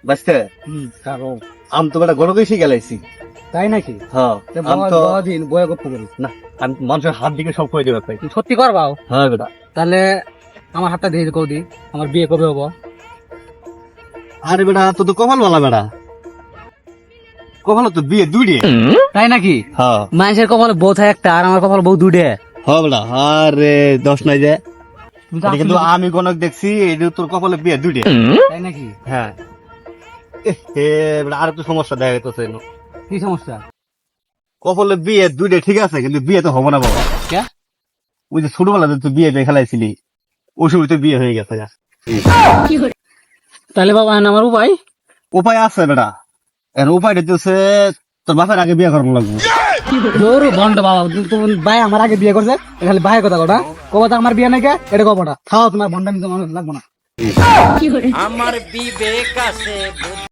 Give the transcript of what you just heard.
বাঁচতে আম তো বেটা গরু বেশি গেলাইছি। তাই নাকি? হ্যাঁ আম তো দিন বয়ে গপ্প করি না, আমি মানুষের হাত দিকে সব করে দেবে ভাই। তুই সত্যি করবাও? হ্যাঁ বেটা। তাহলে আমার হাতটা দিয়ে কৌদি, আমার বিয়ে কবে হবো? আরে বেটা তো তো কপাল বলা বেটা, কপাল তো বিয়ে দুইটে। তাই নাকি? হ্যাঁ মানুষের কপালে বউ থাকে একটা, আর আমার কপালে বউ দুটে। হ্যাঁ বেটা। আরে দোষ নাই যে, এটা কিন্তু আমি গণক দেখছি এটা তোর কপালে বিয়ে দুইটে। তাই নাকি? হ্যাঁ এ বেটা আর একটু সমস্যা দেখা যেতেছে। কি সমস্যা? কপালে বিয়ে দুইটে ঠিক আছে, কিন্তু বিয়ে তো হবো না বাবা। কে? ওই যে ছোটবেলাতে তুই বিয়ে খেলাইছিলি, ওই সময় তো বিয়ে হয়ে গেছে। তাহলে বাবা আমার উপায়? উপায় আছে বেটা, এর উপায়টা হচ্ছে তোর বাপের আগে বিয়ে করানো লাগবে। জোর বন্ড বাবা, তোমার ভাই আমার আগে বিয়ে করছে, খালি ভাইয়ের কথা কটা কবতা আমার বিয়ে নাকি এটা কবটা খাও, তোমার বন্ডামি তোমার লাগবো না। আমার বিবেক আছে।